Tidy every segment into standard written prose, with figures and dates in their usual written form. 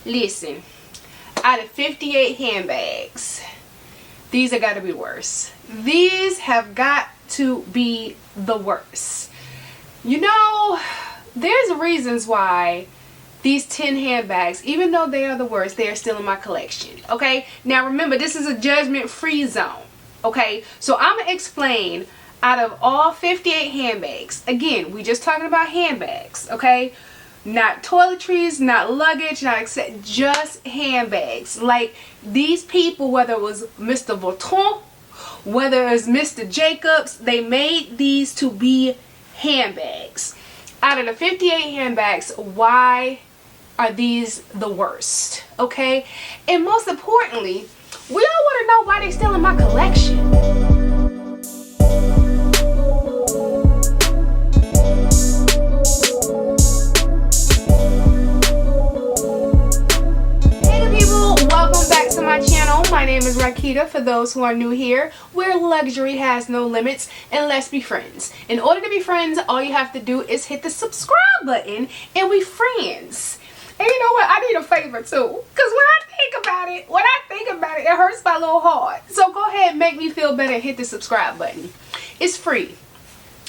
Listen, out of 58 handbags, these have got to be worse. These have got to be the worst. You know, there's reasons why these 10 handbags, even though they are the worst, they are still in my collection. Okay, now remember, this is a judgment-free zone. Okay, so I'm gonna explain out of all 58 handbags. Again, we just talking about handbags. Okay, not toiletries, not luggage, not except just handbags. Like these people, whether it was Mr. Vuitton, whether it was Mr. Jacobs, they made these to be handbags. Out of the 58 handbags, why are these the worst? Okay, and most importantly, we all want to know why they're still in my collection. Welcome back to my channel. My name is Rakita. For those who are new here, where luxury has no limits, and let's be friends. In order to be friends, all you have to do is hit the subscribe button and we friends. And you know what? I need a favor too, because when I think about it, it hurts my little heart. So go ahead and make me feel better and hit the subscribe button. It's free.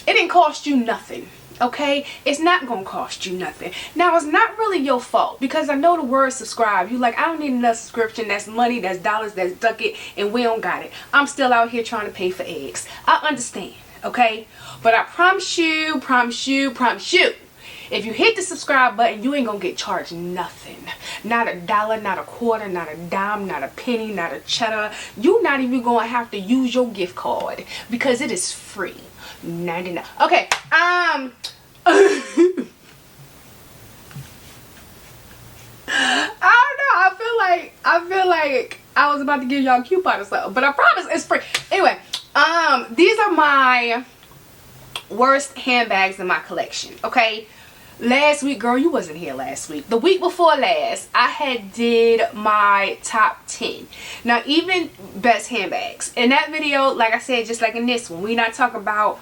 It didn't cost you nothing. Okay, it's not gonna cost you nothing. Now, it's not really your fault, because I know the word subscribe. You like, I don't need another subscription. That's money, that's dollars, that's ducat, and we don't got it. I'm still out here trying to pay for eggs. I understand, okay? But I promise you, if you hit the subscribe button, you ain't gonna get charged nothing. Not a dollar, not a quarter, not a dime, not a penny, not a cheddar. You're not even gonna have to use your gift card, because it is free. 99. Okay, I don't know, I feel like I was about to give y'all a coupon or something, but I promise it's free. Anyway, these are my worst handbags in my collection. Okay, last week, girl, you wasn't here last week. The week before last, I had did my top 10. Now, even best handbags. In that video, like I said, just like in this one, we not talking about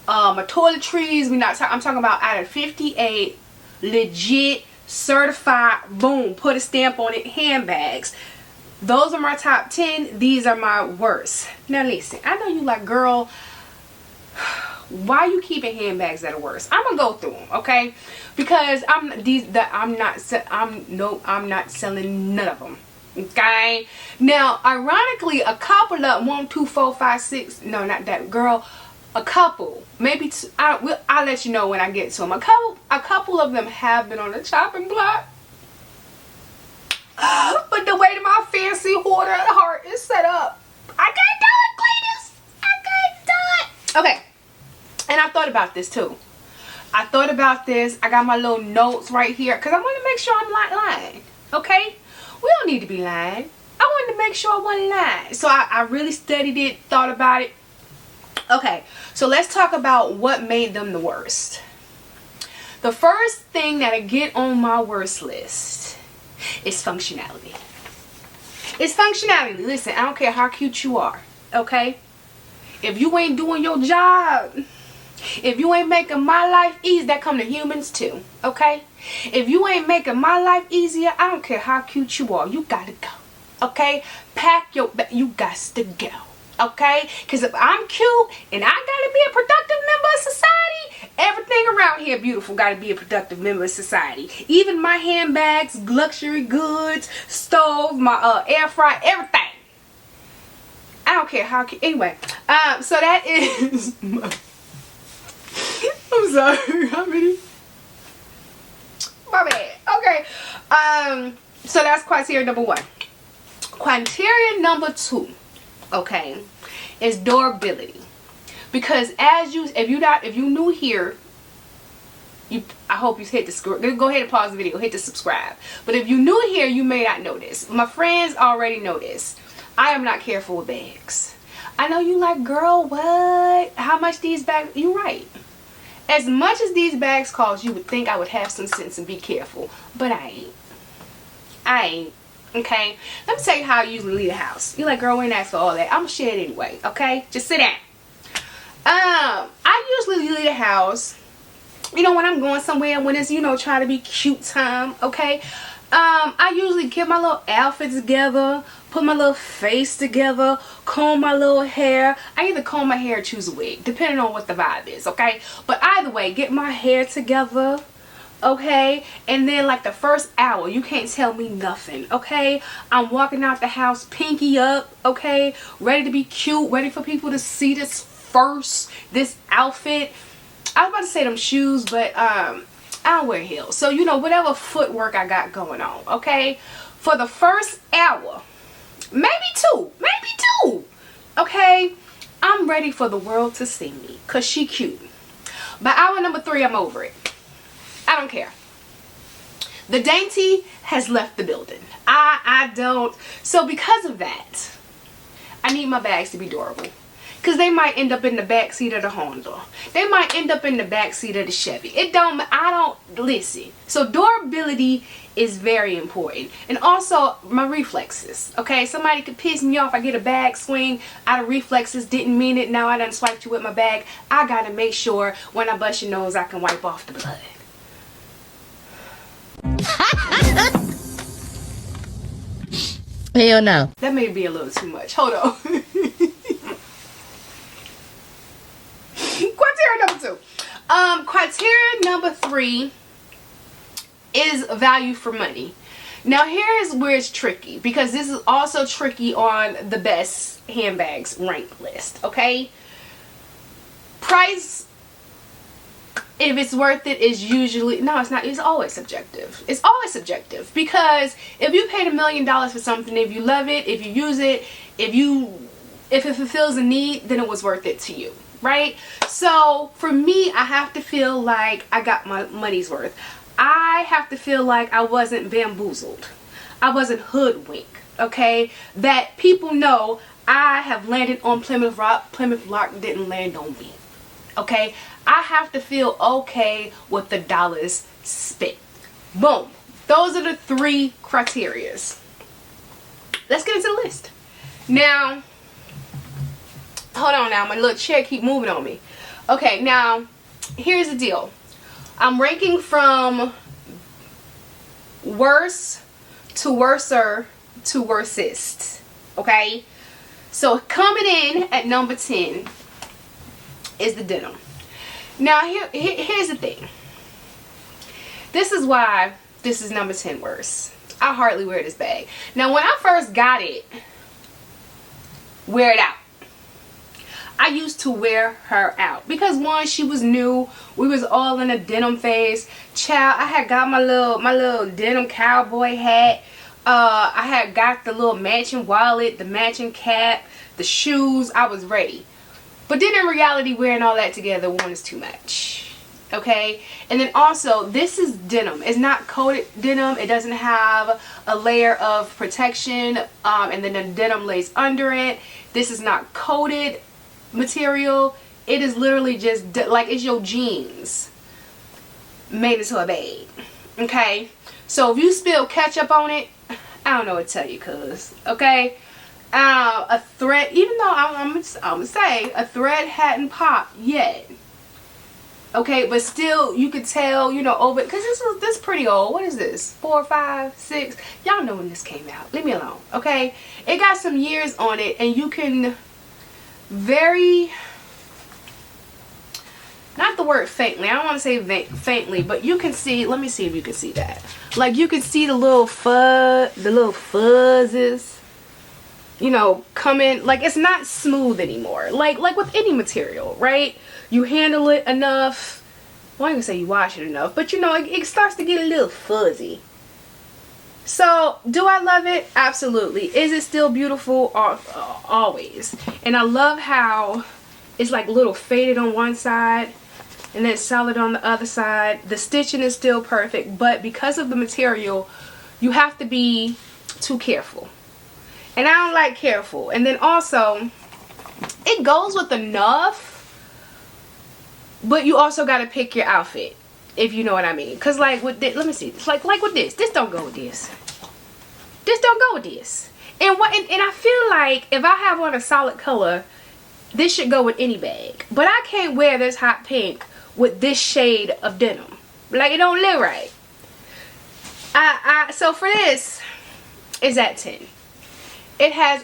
toiletries. I'm talking about out of 58 legit, certified, boom, put a stamp on it, handbags. Those are my top 10. These are my worst. Now listen, I know you like, girl, why are you keeping handbags that are worse? I'm gonna go through them, okay? Because I'm not selling none of them. Okay. Now, ironically, a couple of 1, 2, 4, 5, 6. No, not that, girl. A couple, maybe two, I'll let you know when I get to them. A couple of them have been on the chopping block. But the way that my fancy hoarder heart is set up, I can't do it, Cletus. I can't do it. Okay. And I thought about this too. I got my little notes right here, because I want to make sure I'm not lying. Okay? We don't need to be lying. I wanted to make sure I wasn't lying. So I really studied it, thought about it. Okay, so let's talk about what made them the worst. The first thing that I get on my worst list is functionality. It's functionality. Listen, I don't care how cute you are. Okay? If you ain't doing your job, if you ain't making my life easy, that come to humans too, okay? If you ain't making my life easier, I don't care how cute you are, you gotta go, okay? Pack your bag, you got to go, okay? Because if I'm cute and I gotta be a productive member of society, everything around here beautiful gotta be a productive member of society. Even my handbags, luxury goods, stove, my air fryer, everything. I don't care how cute. Anyway, so that is my... I'm sorry, how many? My bad. Okay. So that's criteria number 1. Criteria number 2, okay, is durability. Because if you new here, I hope you hit the go ahead and pause the video, hit the subscribe. But if you new here, you may not know this. My friends already know this. I am not careful with bags. I know you like, girl, what? How much these bags? You're right. As much as these bags cost, you would think I would have some sense and be careful. But I ain't. Okay? Let me tell you how I usually leave the house. You're like, girl, we ain't ask for all that. I'm going to share it anyway. Okay? Just sit down. I usually leave the house, you know, when I'm going somewhere, when it's, you know, trying to be cute time. Okay? I usually get my little outfit together, put my little face together, comb my little hair. I either comb my hair or choose a wig, depending on what the vibe is, okay? But either way, get my hair together, okay? And then like the first hour, you can't tell me nothing, okay? I'm walking out the house pinky up, okay? Ready to be cute, ready for people to see this this outfit. I was about to say them shoes, but I don't wear heels. So, you know, whatever footwork I got going on, okay? For the first hour, maybe two, okay? I'm ready for the world to see me because she cute. By hour number 3, I'm over it. I don't care. The dainty has left the building. I don't. So because of that, I need my bags to be durable. Because they might end up in the back seat of the Honda. They might end up in the back seat of the Chevy. Listen. So durability is very important. And also my reflexes. Okay, somebody could piss me off. I get a bag swing out of reflexes. Didn't mean it. Now I done swiped you with my bag. I got to make sure when I bust your nose I can wipe off the blood. Hell no. That may be a little too much. Hold on. Criteria number 2. Criteria number 3 is value for money. Now here's where it's tricky, because this is also tricky on the best handbags rank list, okay? Price, if it's worth it, is usually, no, it's not, it's always subjective. It's always subjective, because if you paid $1 million for something, if you love it, if you use it, if it fulfills a need, then it was worth it to you, right? So for me, I have to feel like I got my money's worth. I have to feel like I wasn't bamboozled. I wasn't hoodwinked, okay? That people know I have landed on Plymouth Rock. Plymouth Rock didn't land on me, okay? I have to feel okay with the dollars spent. Boom. Those are the 3 criterias. Let's get into the list. Now, hold on now. My little chair keep moving on me. Okay, now, here's the deal. I'm ranking from worst to worser to worsest. Okay? So, coming in at number 10 is the denim. Now, here's the thing. This is why this is number 10 worst. I hardly wear this bag. Now, when I first got it, wear it out. I used to wear her out because, one, she was new. We was all in a denim phase. Child, I had got my little denim cowboy hat. I had got the little matching wallet, the matching cap, the shoes. I was ready. But then in reality, wearing all that together, one, is too much. Okay? And then also, this is denim. It's not coated denim. It doesn't have a layer of protection, and then the denim lays under it. This is not coated material. It is literally just like it's your jeans made into a bag. Okay? So if you spill ketchup on it, I don't know what to tell you, cuz. Okay? A thread, even though I'm gonna say a thread hadn't popped yet. Okay, but still you could tell, you know, over, because this pretty old. What is this? 4, 5, 6? Y'all know when this came out. Leave me alone. Okay? It got some years on it, and you can very, not the word faintly, I don't want to say faintly, but you can see, let me see if you can see that. Like, you can see the little fuzzes, you know, coming. Like, it's not smooth anymore. Like with any material, right? You handle it enough. Well, I can say you wash it enough, but you know, it starts to get a little fuzzy. So, do I love it? Absolutely. Is it still beautiful? Always. And I love how it's like a little faded on one side and then solid on the other side. The stitching is still perfect, but because of the material, you have to be too careful. And I don't like careful. And then also, it goes with enough, but you also got to pick your outfit, if you know what I mean. Because like with this, let me see. It's like with this don't go with this. This don't go with this. And I feel like if I have on a solid color, this should go with any bag. But I can't wear this hot pink with this shade of denim. Like, it don't look right. So for this, it's at 10. It has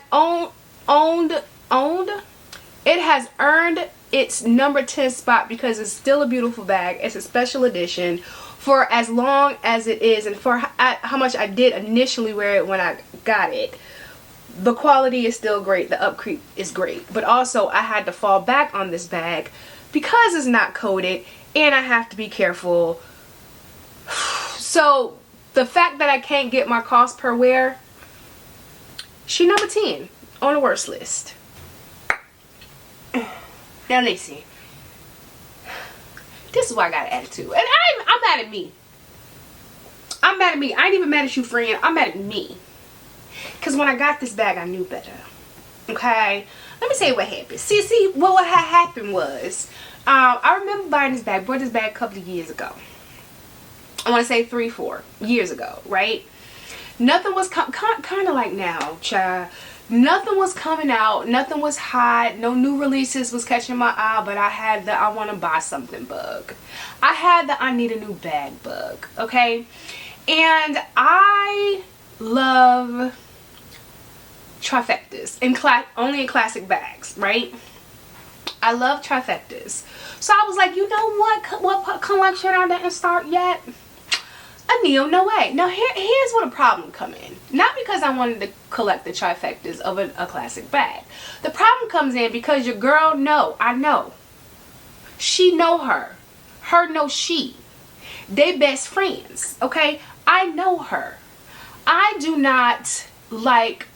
it has earned its number 10 spot because it's still a beautiful bag. It's a special edition for as long as it is, and for how much I did initially wear it when I got it. The quality is still great. The upkeep is great. But also I had to fall back on this bag because it's not coated and I have to be careful. So the fact that I can't get my cost per wear, she number 10 on the worst list. Now listen, this is why I got an attitude, and I'm mad at me. I'm mad at me. I ain't even mad at you, friend. I'm mad at me, because when I got this bag, I knew better. Okay, let me tell you what happened. See, what had happened was, I remember buying this bag. Bought this bag a couple of years ago. I want to say 3-4 years ago, right? Nothing was kind of like now, child. Nothing was coming out. Nothing was hot. No new releases was catching my eye, but I had the I want to buy something bug. I had the I need a new bag bug, okay? And I love trifectas, only in classic bags, right? I love trifectas. So I was like, you know what collection I didn't start yet? A Neo Noe. Now here's where the problem come in. Not because I wanted to collect the trifectas of a classic bag. The problem comes in because your girl I know. She know her. Her know she. They best friends. Okay? I know her. I do not like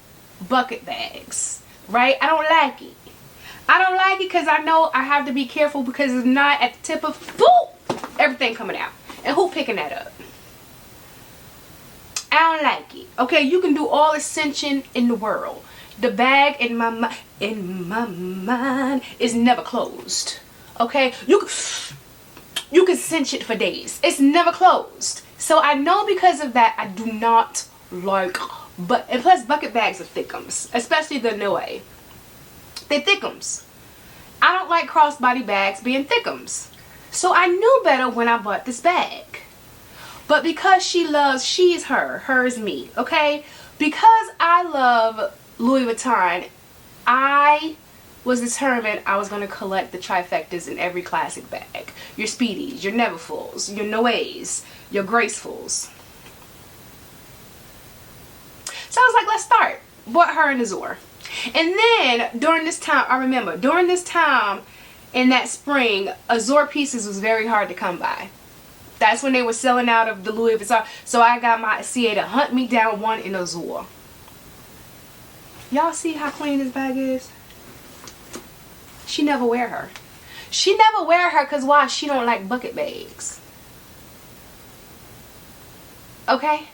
bucket bags. Right? I don't like it. I don't like it because I know I have to be careful because it's not at the tip of everything coming out. And who picking that up? I don't like it. Okay, you can do all the cinching in the world. The bag in my mind is never closed. Okay, you can cinch it for days. It's never closed. So I know because of that I do not like, and plus bucket bags are thickums, especially the Noe. They thickums. I don't like crossbody bags being thickums. So I knew better when I bought this bag. But because she is her is me, okay? Because I love Louis Vuitton, I was determined I was going to collect the trifectas in every classic bag. Your Speedies, your Neverfulls, your Noes, your Gracefuls. So I was like, let's start. Bought her in Azure. And then during this time, I remember, during this time in that spring, Azure pieces was very hard to come by. That's when they were selling out of the Louis Vuitton. So I got my CA to hunt me down one in Azure. Y'all see how clean this bag is? She never wear her. She never wear her because why? She don't like bucket bags. Okay?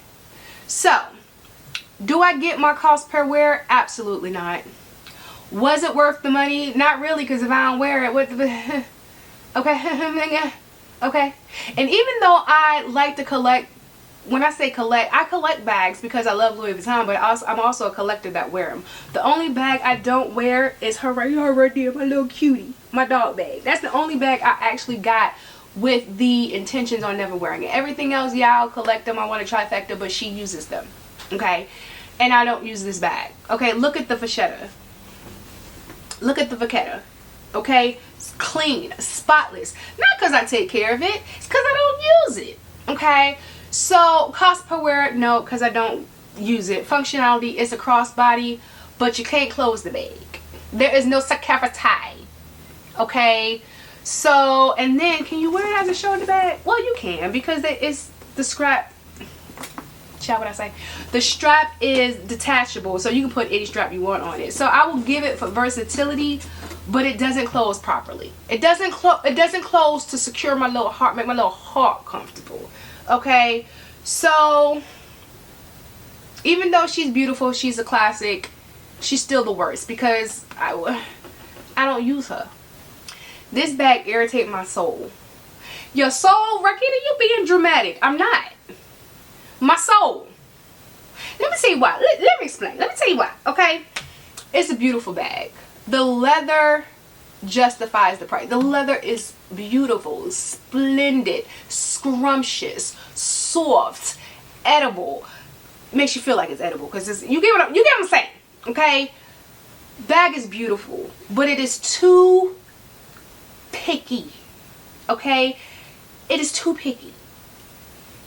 So, do I get my cost per wear? Absolutely not. Was it worth the money? Not really, because if I don't wear it, what the... Okay? Okay, and even though I like to collect, when I say collect, I collect bags because I love Louis Vuitton, but I'm also a collector that wear them. The only bag I don't wear is her right there, my little cutie, my dog bag. That's the only bag I actually got with the intentions on never wearing it. Everything else, yeah, I'll collect them. I want a trifecta, but she uses them, okay? And I don't use this bag. Okay, look at the Pochette. Look at the Vachetta. Okay, it's clean, spotless. Not because I take care of it, it's because I don't use it. Okay, so cost per wear, no, because I don't use it. Functionality, it's a crossbody, but you can't close the bag. There is no security. Okay, so, and then can you wear it as a shoulder bag? Well, you can, because it's the strap. What I say? The strap is detachable, so you can put any strap you want on it. So I will give it for versatility, but it doesn't close properly. It doesn't close to secure my little heart, make my little heart comfortable. Okay, so even though she's beautiful, she's a classic, she's still the worst because I don't use her. This bag irritates my soul. Your soul, Rakita, you being dramatic. I'm not. My soul. Let me tell you why. Let me explain. Let me tell you why. Okay, it's a beautiful bag. The leather justifies the price. The leather is beautiful, splendid, scrumptious, soft, edible. Makes you feel like it's edible because you get what I'm saying, okay? Bag is beautiful, but it is too picky, okay? It is too picky.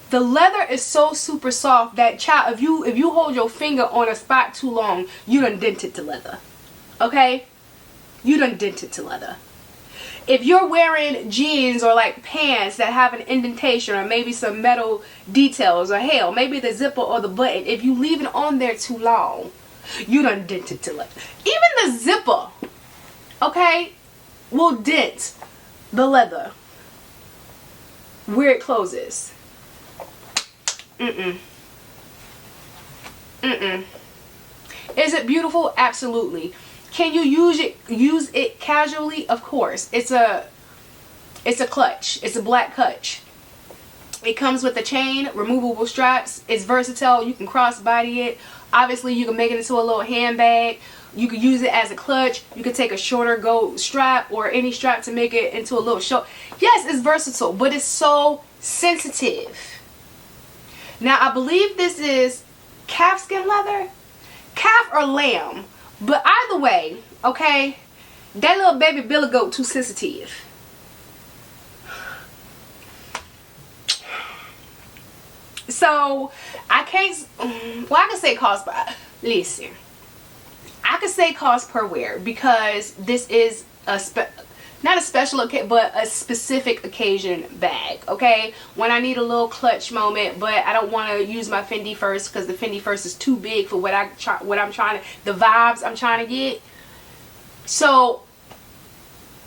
The leather is so super soft that, child, if you hold your finger on a spot too long, you done dent it to leather, okay? You done dent it to leather. If you're wearing jeans or like pants that have an indentation or maybe some metal details, or hell, maybe the zipper or the button, if you leave it on there too long, you done dent it to leather. Even the zipper, okay, will dent the leather where it closes. Is it beautiful? Absolutely. Can you use it casually? Of course. It's a clutch. It's a black clutch. It comes with a chain, removable straps. It's versatile. You can cross body it. Obviously, you can make it into a little handbag. You could use it as a clutch. You could take a shorter gold strap or any strap to make it into a little short. Yes, it's versatile, but it's so sensitive. Now, I believe this is calfskin leather, calf or lamb. But either way, okay, that little baby billy goat too sensitive. So, I can't, well, I can say cost per, listen, I can say cost per wear because this is not a special occasion, but a specific occasion bag, okay? When I need a little clutch moment, but I don't want to use my Fendi first because the Fendi first is too big for what I'm trying to, the vibes I'm trying to get. So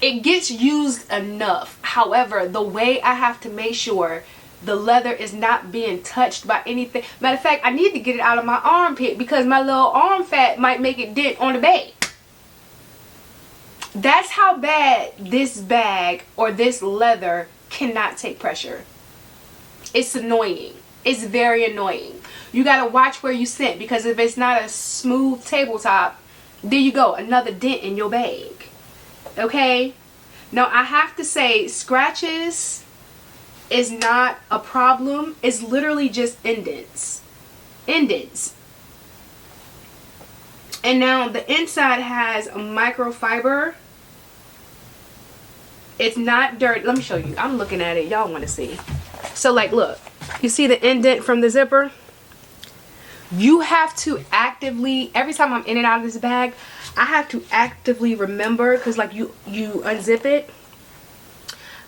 it gets used enough. However, the way I have to make sure the leather is not being touched by anything. Matter of fact, I need to get it out of my armpit because my little arm fat might make it dent on the bag. That's how bad this bag or this leather cannot take pressure. It's annoying. It's very annoying. You gotta watch where you sit because if it's not a smooth tabletop, there you go, another dent in your bag. Okay? Now I have to say, scratches is not a problem. It's literally just indents. Indents. And now the inside has a microfiber. It's not dirty. Let me show you. I'm looking at it. Y'all want to see. So like, look. You see the indent from the zipper? You have to actively, every time I'm in and out of this bag, I have to actively remember, because like you unzip it.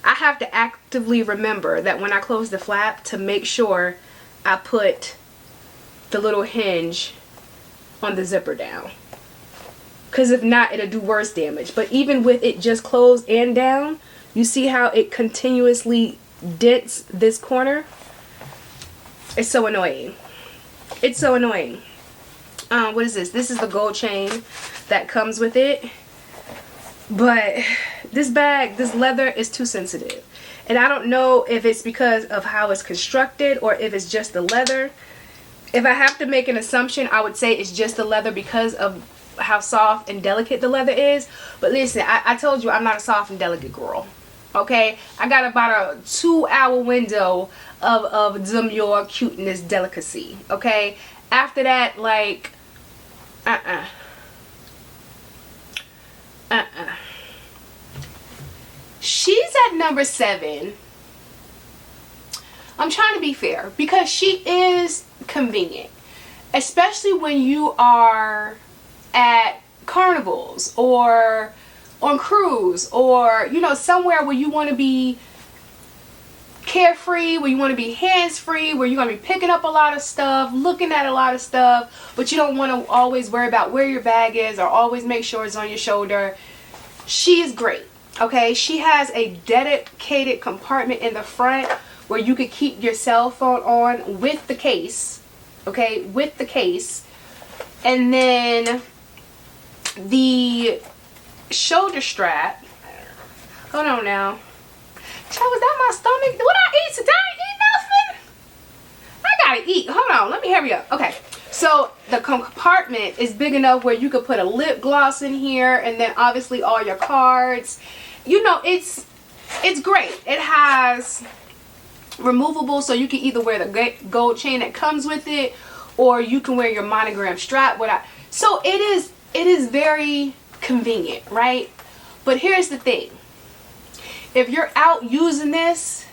I have to actively remember that when I close the flap to make sure I put the little hinge on the zipper down. Because if not, it'll do worse damage. But even with it just closed and down, you see how it continuously dents this corner? It's so annoying. It's so annoying. What is this? This is the gold chain that comes with it. But this bag, this leather is too sensitive. And I don't know if it's because of how it's constructed or if it's just the leather. If I have to make an assumption, I would say it's just the leather because of how soft and delicate the leather is. But listen, I told you I'm not a soft and delicate girl. Okay? I got about a 2-hour window of demure cuteness delicacy. Okay? After that, like, She's at number 7. I'm trying to be fair because she is convenient, especially when you are at carnivals or on cruise or, you know, somewhere where you want to be carefree, where you want to be hands-free, where you're going to be picking up a lot of stuff, looking at a lot of stuff, but you don't want to always worry about where your bag is or always make sure it's on your shoulder. She is great. Okay, she has a dedicated compartment in the front where you could keep your cell phone on with the case. Okay, with the case. And then the shoulder strap. Hold on now. Child, was that my stomach? What I eat today? I ain't eat nothing. I gotta eat. Hold on, let me hurry up. Okay, so the compartment is big enough where you could put a lip gloss in here and then obviously all your cards. You know, it's great. It has removable, so you can either wear the gold chain that comes with it, or you can wear your monogram strap. So it is very convenient, right? But here's the thing. If you're out using this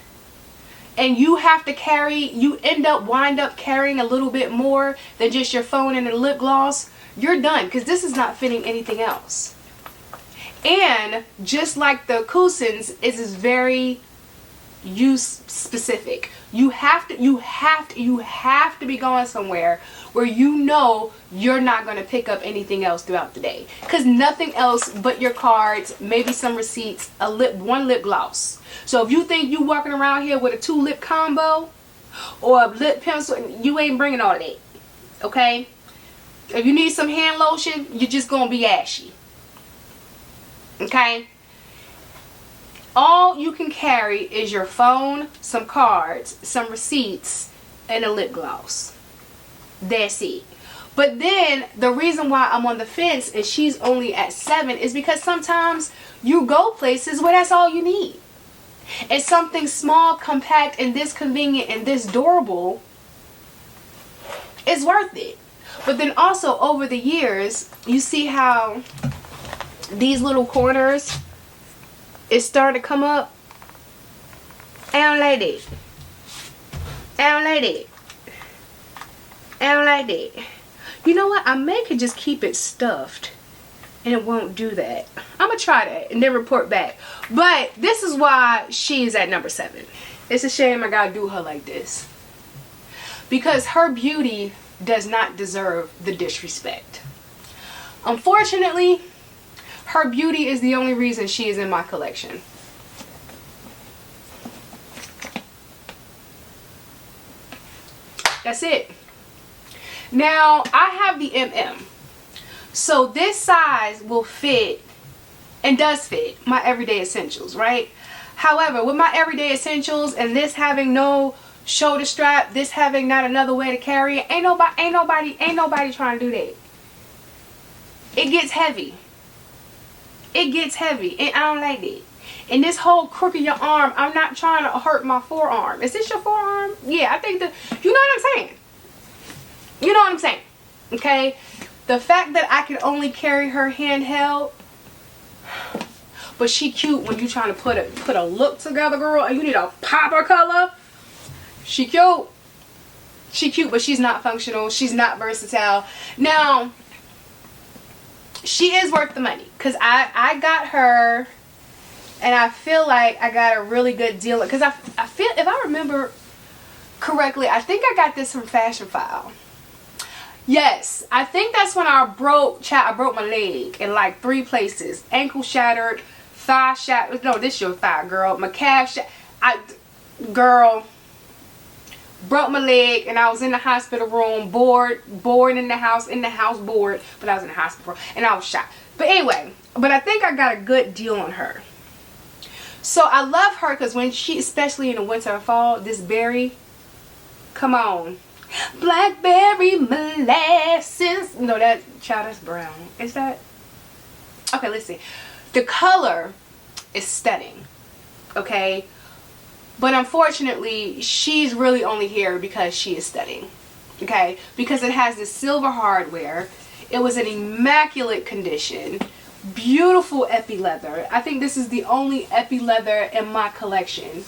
and you have to carry, you wind up carrying a little bit more than just your phone and a lip gloss, you're done, because this is not fitting anything else. And just like the Coussins, it is very use specific. You have to be going somewhere where you know you're not going to pick up anything else throughout the day, because nothing else but your cards, maybe some receipts, one lip gloss. So if you think you walking around here with a 2-lip combo or a lip pencil, you ain't bringing all that, okay? If you need some hand lotion, you're just gonna be ashy, okay? All you can carry is your phone, some cards, some receipts, and a lip gloss. That's it. But then the reason why I'm on the fence and she's only at 7 is because sometimes you go places where that's all you need. And something small, compact, and this convenient and this durable is worth it. But then also over the years, you see how these little corners is starting to come up. I don't like it. I don't like it. I don't like it. You know what? I may could just keep it stuffed and it won't do that. I'm gonna try that and then report back. But this is why she is at number 7. It's a shame I gotta do her like this, because her beauty does not deserve the disrespect. Unfortunately, her beauty is the only reason she is in my collection. That's it. Now, I have the MM. So this size will fit, and does fit, my everyday essentials, right? However, with my everyday essentials and this having no shoulder strap, this having not another way to carry it, ain't nobody trying to do that. It gets heavy. It gets heavy, and I don't like it. And this whole crook of your arm, I'm not trying to hurt my forearm. Is this your forearm? Yeah, I think that, you know what I'm saying? You know what I'm saying? Okay? The fact that I can only carry her handheld, but she cute when you trying to put a look together, girl, and you need a popper color. She cute. She cute, but she's not functional. She's not versatile. Now, she is worth the money, because I got her, and I feel like I got a really good deal, because I feel, if I remember correctly, I think I got this from Fashion File. Yes, I think that's when I broke my leg in like 3 places. Ankle shattered, thigh shattered. No, this your thigh, girl. My calf girl, broke my leg, and I was in the hospital room, bored in the house bored, but I was in the hospital and I was shot. But anyway, but I think I got a good deal on her. So I love her because when she, especially in the winter and fall, this berry, come on. Blackberry molasses. No, that's brown. Is that? Okay, let's see. The color is stunning. Okay? But unfortunately, she's really only here because she is stunning. Okay? Because it has this silver hardware. It was in immaculate condition. Beautiful epi leather. I think this is the only epi leather in my collection.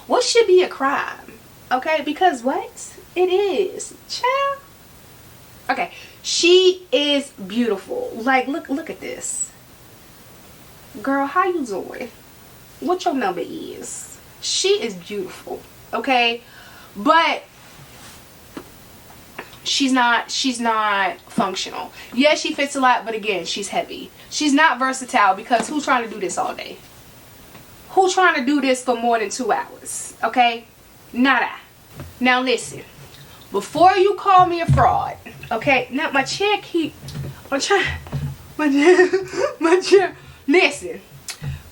What should be a crime? Okay, because what? It is. Child. Okay, she is beautiful. Like, look at this. Girl, how you doing? What your number is? She is beautiful. Okay? But she's not functional. Yes, she fits a lot, but again, she's heavy. She's not versatile, because who's trying to do this all day? Who's trying to do this for more than 2 hours? Okay? Not I. Now listen, before you call me a fraud, okay? Now my chair listen,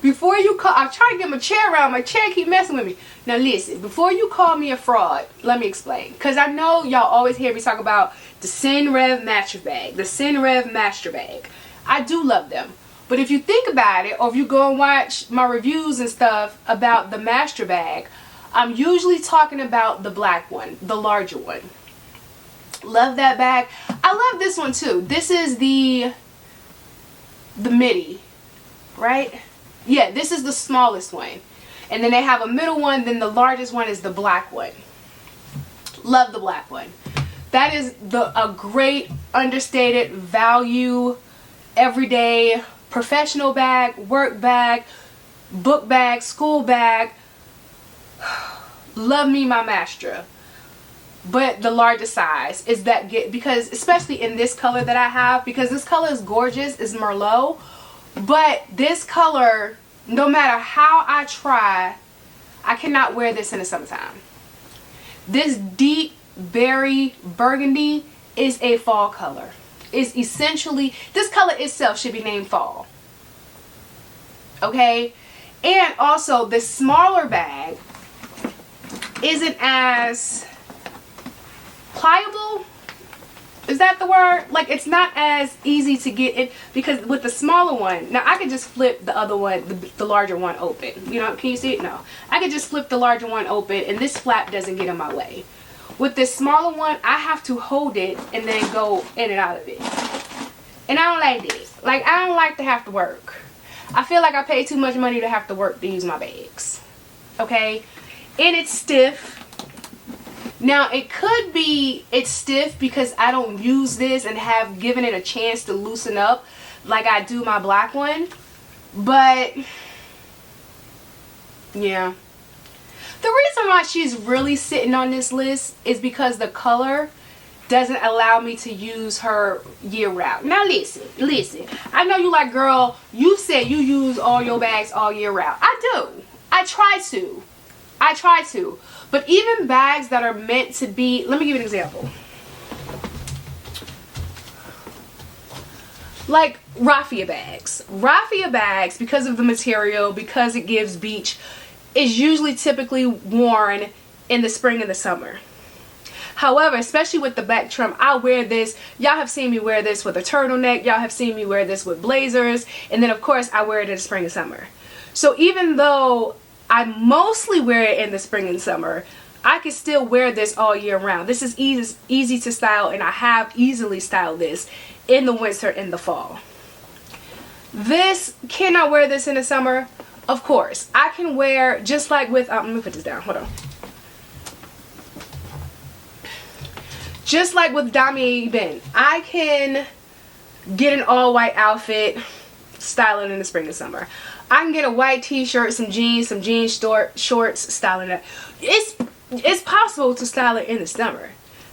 before you call, I'm trying to get my chair around, my chair keep messing with me. Now listen, before you call me a fraud, let me explain. Because I know y'all always hear me talk about the Senreve Master Bag, the Senreve Master Bag. I do love them. But if you think about it, or if you go and watch my reviews and stuff about the Master Bag, I'm usually talking about the black one, the larger one. Love that bag. I love this one too. This is the Midi, right? Yeah, this is the smallest one. And then they have a middle one, then the largest one is the black one. Love the black one. That is a great, understated, value, everyday, professional bag, work bag, book bag, school bag. Love me my Mastrea. But the largest size is that, because especially in this color that I have, because this color is gorgeous, is Merlot, but this color, no matter how I try, I cannot wear this in the summertime. This deep berry burgundy is a fall color. It's essentially, this color itself should be named fall. Okay? And also the smaller bag isn't as pliable. Is that the word? Like, it's not as easy to get in, because with the smaller one, now I could just flip the other one, the larger one open. You know, can you see it? No. I could just flip the larger one open and this flap doesn't get in my way. With this smaller one, I have to hold it and then go in and out of it. And I don't like this. Like, I don't like to have to work. I feel like I pay too much money to have to work to use my bags. Okay? And it's stiff. Now, it could be it's stiff because I don't use this and have given it a chance to loosen up like I do my black one. But, yeah. The reason why she's really sitting on this list is because the color doesn't allow me to use her year round. Now, listen. I know you like, girl, you said you use all your bags all year round. I do. I try to. But even bags that are meant to be, let me give you an example. Like raffia bags. Raffia bags, because of the material, because it gives beach, is usually typically worn in the spring and the summer. However, especially with the back trim, I wear this. Y'all have seen me wear this with a turtleneck. Y'all have seen me wear this with blazers. And then, of course, I wear it in the spring and summer. So even though I mostly wear it in the spring and summer, I can still wear this all year round. This is easy to style, and I have easily styled this in the winter and the fall. This, can I wear this in the summer? Of course. I can wear, just like with, let me put this down, hold on. Just like with Damier Ben, I can get an all white outfit, style it in the spring and summer. I can get a white t-shirt, some jeans shorts, styling it. It's possible to style it in the summer.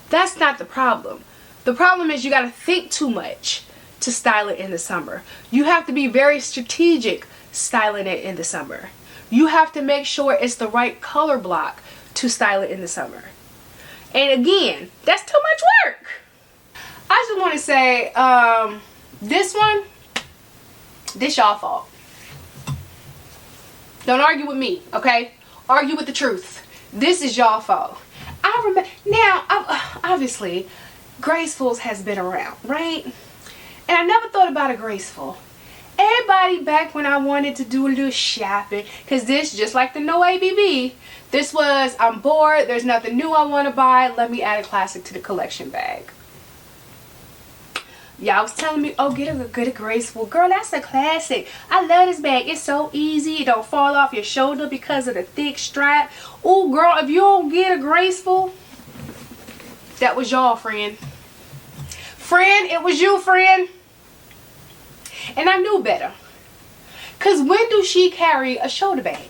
That's not the problem. The problem is you got to think too much to style it in the summer. You have to be very strategic styling it in the summer. You have to make sure it's the right color block to style it in the summer. And again, that's too much work. I just want to say, this one, this y'all fault. Don't argue with me, okay? Argue with the truth. This is y'all fault. I remember, now, obviously, Graceful's has been around, right? And I never thought about a Graceful. Everybody back when I wanted to do a little shopping, because this, just like the Noe BB, this was, I'm bored, there's nothing new I want to buy, let me add a classic to the collection bag. Y'all was telling me, oh, get a Graceful. Girl, that's a classic. I love this bag. It's so easy. It don't fall off your shoulder because of the thick strap. Oh, girl, if you don't get a Graceful, that was y'all, friend. Friend, it was you, friend. And I knew better. Because when do she carry a shoulder bag?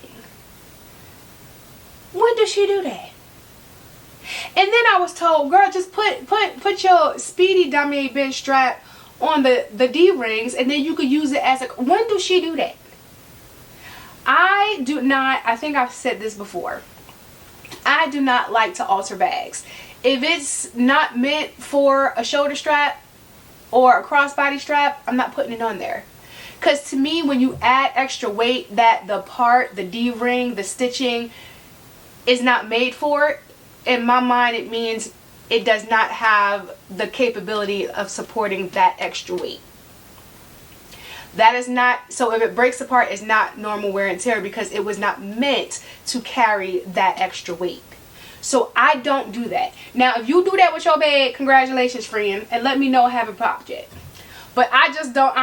When does she do that? And then I was told, girl, just put your Speedy Damier Ben strap on the D-rings, and then you could use it as a... When does she do that? I do not... I think I've said this before. I do not like to alter bags. If it's not meant for a shoulder strap or a crossbody strap, I'm not putting it on there. Because to me, when you add extra weight that the D-ring, the stitching is not made for, in my mind, it means it does not have the capability of supporting that extra weight. That is not, so if it breaks apart, it's not normal wear and tear because it was not meant to carry that extra weight. So I don't do that. Now, if you do that with your bag, congratulations, friend, and let me know I haven't popped yet. But I just don't,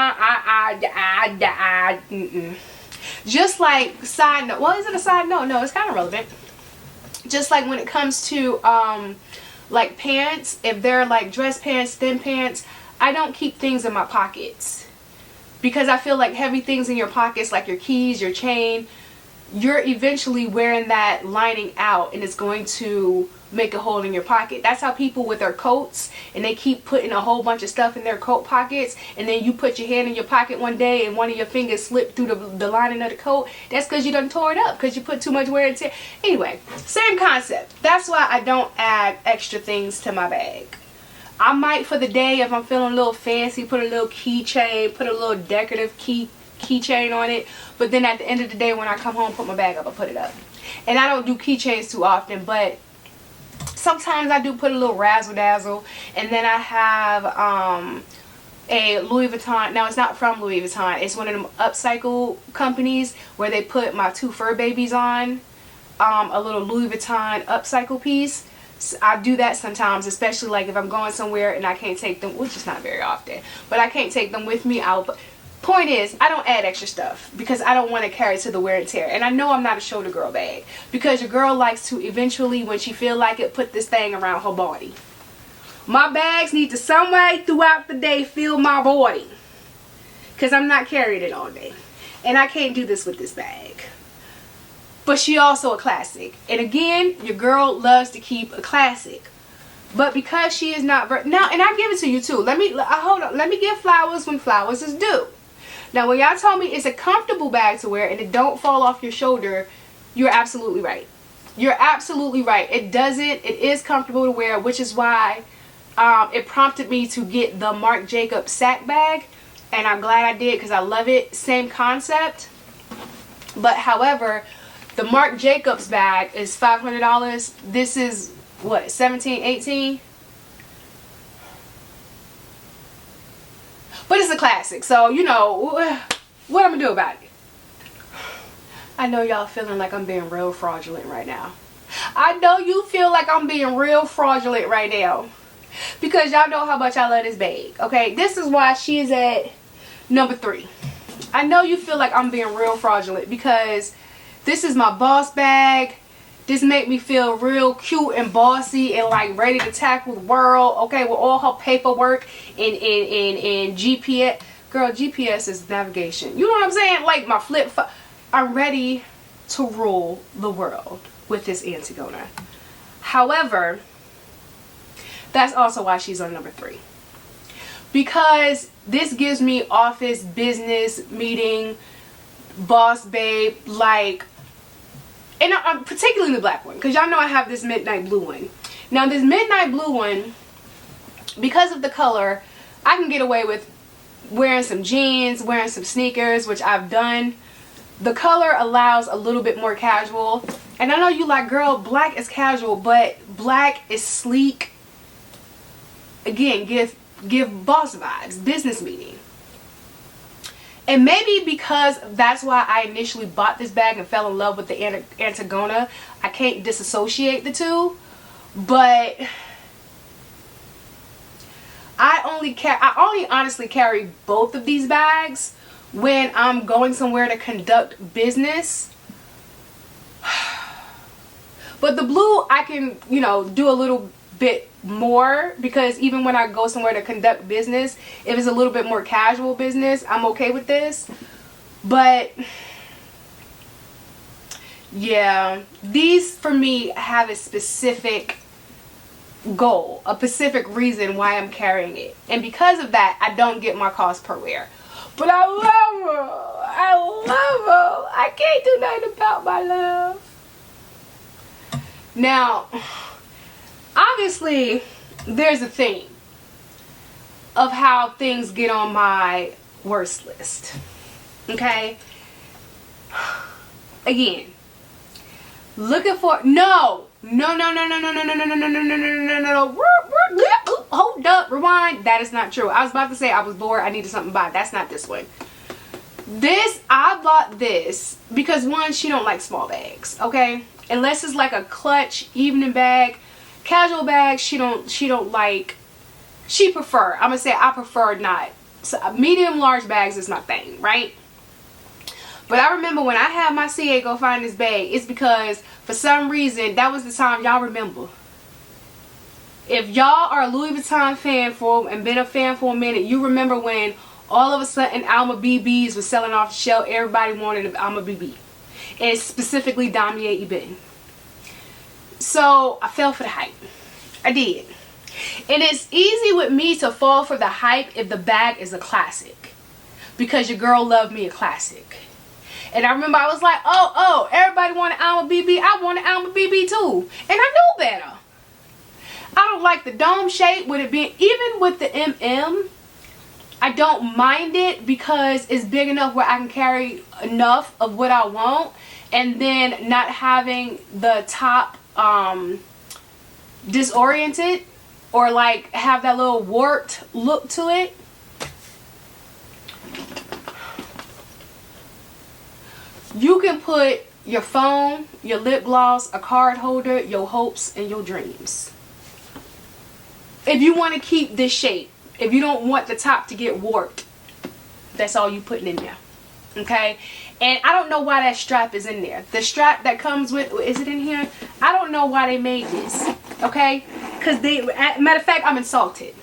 Just like, side note, well, is it a side note? No, it's kind of relevant. Just like when it comes to, like pants, if they're like dress pants, thin pants, I don't keep things in my pockets. Because I feel like heavy things in your pockets, like your keys, your chain, you're eventually wearing that lining out and it's going to make a hole in your pocket. That's how people with their coats, and they keep putting a whole bunch of stuff in their coat pockets, and then you put your hand in your pocket one day and one of your fingers slipped through the lining of the coat. That's because you done tore it up because you put too much wear and tear. Anyway, same concept. That's why I don't add extra things to my bag. I might, for the day, if I'm feeling a little fancy, put a little keychain, put a little decorative keychain on it. But then at the end of the day, when I come home, put my bag up, I put it up. And I don't do keychains too often, but sometimes I do put a little razzle dazzle. And then I have a Louis Vuitton. Now, it's not from Louis Vuitton. It's one of them upcycle companies where they put my 2 fur babies on. A little Louis Vuitton upcycle piece. So I do that sometimes, especially like if I'm going somewhere and I can't take them, which is not very often, but I can't take them with me out. Point is, I don't add extra stuff because I don't want to carry to the wear and tear. And I know I'm not a shoulder girl bag because your girl likes to eventually, when she feel like it, put this thing around her body. My bags need to some way throughout the day fill my body because I'm not carrying it all day. And I can't do this with this bag. But she also a classic. And again, your girl loves to keep a classic. But because she is not now, and I give it to you too. Hold on. Let me give flowers when flowers is due. Now, when y'all told me it's a comfortable bag to wear and it don't fall off your shoulder, you're absolutely right. You're absolutely right. It is comfortable to wear, which is why it prompted me to get the Marc Jacobs sack bag. And I'm glad I did because I love it. Same concept. But however, the Marc Jacobs bag is $500. This is what, 17, 18? But it's a classic, so you know what I'm gonna do about it. I know y'all feeling like I'm being real fraudulent right now. I know you feel like I'm being real fraudulent right now because y'all know how much I love this bag. Okay, this is why she is at number 3. I know you feel like I'm being real fraudulent because this is my boss bag. This make me feel real cute and bossy and like ready to tackle the world. Okay, with all her paperwork and GPS. Girl, GPS is navigation. You know what I'm saying? Like my flip phone. I'm ready to rule the world with this Antigona. However, that's also why she's on number 3. Because this gives me office, business, meeting, boss babe, like, and I'm particularly the black one, because y'all know I have this midnight blue one. Now this midnight blue one, because of the color, I can get away with wearing some jeans, wearing some sneakers, which I've done. The color allows a little bit more casual. And I know you like, girl, black is casual, but black is sleek. Again, give boss vibes, business meeting. And maybe because that's why I initially bought this bag and fell in love with the Antigona, I can't disassociate the two. But I only honestly carry both of these bags when I'm going somewhere to conduct business. But the blue I can, you know, do a little bit more, because even when I go somewhere to conduct business, if it's a little bit more casual business, I'm okay with this. But yeah, these for me have a specific goal, a specific reason why I'm carrying it, and because of that I don't get my cost per wear. But I love her. I love her. I can't do nothing about my love. Now obviously there's a theme of how things get on my worst list. Okay, again, looking for no, hold up, rewind. That is not true. I was about to say I was bored, I needed something to buy. That's not this one. I bought this because one, she don't like small bags, okay? Unless it's like a clutch evening bag, casual bag, she don't like. She prefer, I'm gonna say I prefer not. So medium large bags is my thing, right? But I remember when I had my CA go find this bag, it's because for some reason that was the time, y'all remember. If y'all are a Louis Vuitton fan and been a fan for a minute, you remember when all of a sudden Alma BBs was selling off the shelf. Everybody wanted an Alma BB, and specifically Damier Ebene. So I fell for the hype. I did. And it's easy with me to fall for the hype if the bag is a classic, because your girl loved me a classic. And I remember I was like, oh, everybody wanted Alma BB. I wanted Alma BB too. And I knew better. I don't like the dome shape with it being, even with the MM, I don't mind it because it's big enough where I can carry enough of what I want, and then not having the top disoriented or like have that little warped look to it. You can put your phone, your lip gloss, a card holder, your hopes, and your dreams. If you want to keep this shape, if you don't want the top to get warped, that's all you putting in there. Okay? And I don't know why that strap is in there. The strap that comes with, is it in here? I don't know why they made this. Okay? Because matter of fact, I'm insulted.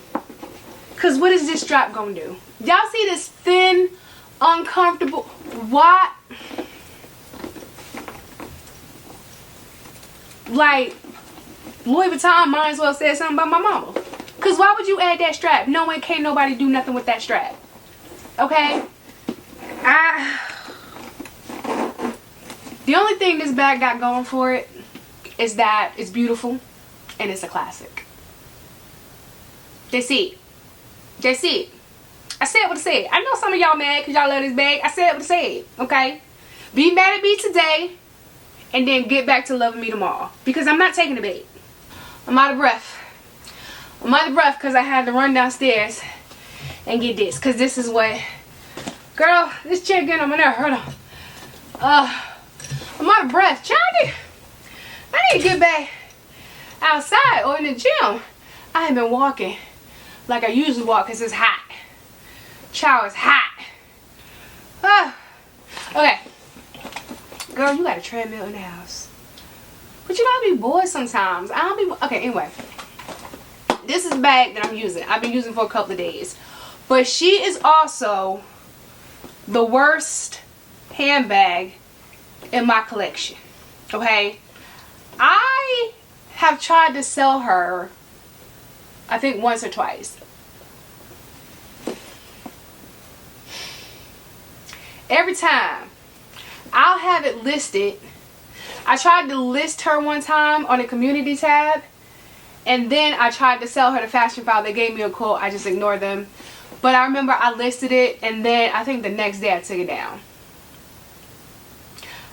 Because what is this strap going to do? Y'all see this thin, uncomfortable, why? Like, Louis Vuitton might as well say something about my mama. Because why would you add that strap? Knowing can't nobody do nothing with that strap. Okay? The only thing this bag got going for it is that it's beautiful and it's a classic. That's it. That's it. I said what I said. I know some of y'all mad because y'all love this bag. I said what I said. Okay? Be mad at me today and then get back to loving me tomorrow. Because I'm not taking the bait. I'm out of breath. I'm out of breath because I had to run downstairs and get this. Because this is what... Girl, this chair getting on my nerve. Hold on. I'm out of breath. Child, I need to get back outside or in the gym. I ain't been walking like I usually walk because it's hot. Child, it's hot. Okay. Girl, you got a treadmill in the house. But you know, I be bored sometimes. I don't be... Okay, anyway. This is the bag that I'm using. I've been using for a couple of days. But she is also the worst handbag in my collection. Okay? I have tried to sell her, I think once or twice. Every time I'll have it listed. I tried to list her one time on a community tab, and then I tried to sell her the fashion file. They gave me a quote. I just ignored them. But I remember I listed it, and then I think the next day I took it down.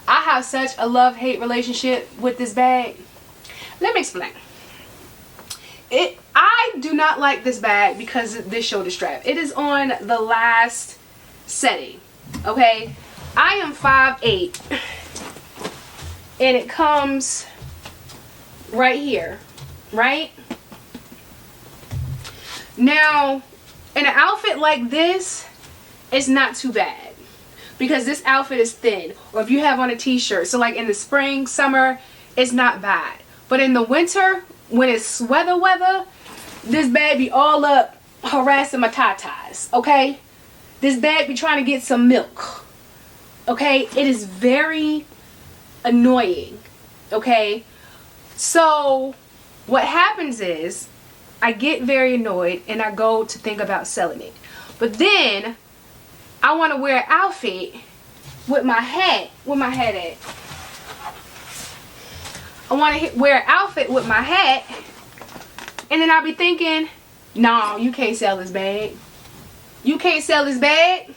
I have such a love-hate relationship with this bag. Let me explain. I do not like this bag because of this shoulder strap. It is on the last setting. Okay? I am 5'8", and it comes right here, right? Now, in an outfit like this, it's not too bad because this outfit is thin, or if you have on a t-shirt, so like in the spring, summer, it's not bad. But in the winter, when it's sweater weather, this bag be all up harassing my tatas, okay? This bag be trying to get some milk. Okay, it is very annoying. Okay, so what happens is I get very annoyed and I go to think about selling it. But then I want to wear an outfit with my hat. Where my hat at? I want to wear an outfit with my hat, and then I'll be thinking, no, you can't sell this bag. You can't sell this bag.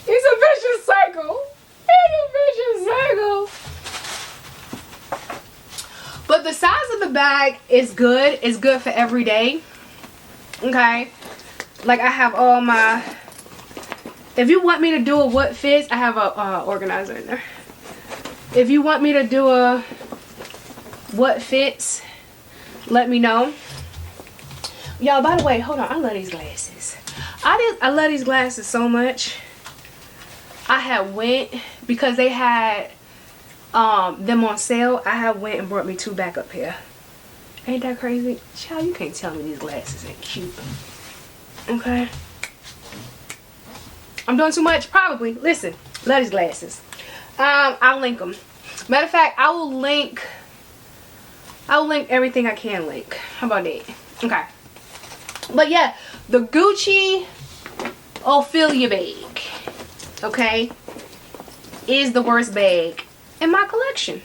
It's a vicious cycle. It's a vicious cycle. But the size of the bag is good. It's good for every day. Okay. Like I have all my If you want me to do a what fits, I have a organizer in there. If you want me to do a what fits, let me know. Y'all, by the way, hold on. I love these glasses. I love these glasses so much. I had went because they had them on sale. I have went and brought me 2 back up here. Ain't that crazy? Child, you can't tell me these glasses ain't cute. Okay. I'm doing too much? Probably. Listen, love these glasses. I'll link them. Matter of fact, I will link everything I can link. How about that? Okay. But yeah, the Gucci Ophidia bag, okay, is the worst bag in my collection.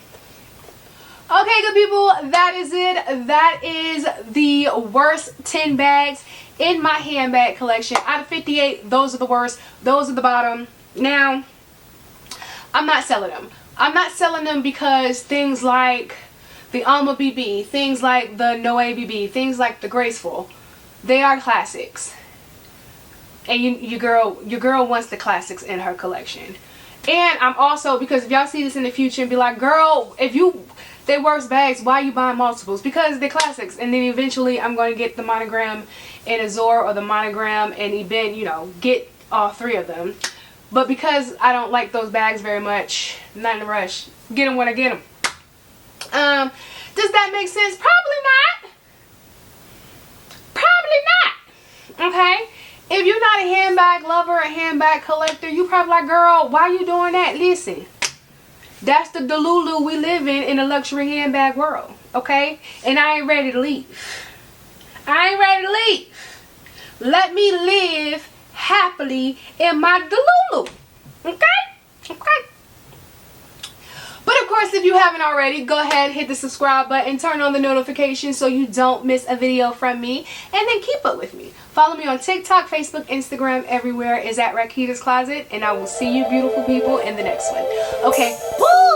Okay, good people, that is it. That is the worst 10 bags in my handbag collection. Out of 58, those are the worst. Those are the bottom. Now, I'm not selling them. I'm not selling them because things like the Alma BB, things like the Noe BB, things like the Graceful, they are classics. And your girl wants the classics in her collection. And I'm also, because if y'all see this in the future and be like, girl, if they worst bags, why are you buying multiples? Because they're classics. And then eventually I'm going to get the Monogram and Azure or the Monogram and Eben, you know, get all 3 of them. But because I don't like those bags very much, not in a rush, get them when I get them. Does that make sense? Probably not. Probably not. Okay? If you're not a handbag lover, a handbag collector, you probably like, girl, why you doing that? Listen, that's the delulu we live in a luxury handbag world. Okay? And I ain't ready to leave. I ain't ready to leave. Let me live happily in my delulu. Okay? Okay. But of course, if you haven't already, go ahead, hit the subscribe button, turn on the notifications so you don't miss a video from me, and then keep up with me. Follow me on TikTok, Facebook, Instagram, everywhere is at Rakita's Closet, and I will see you beautiful people in the next one. Okay, woo!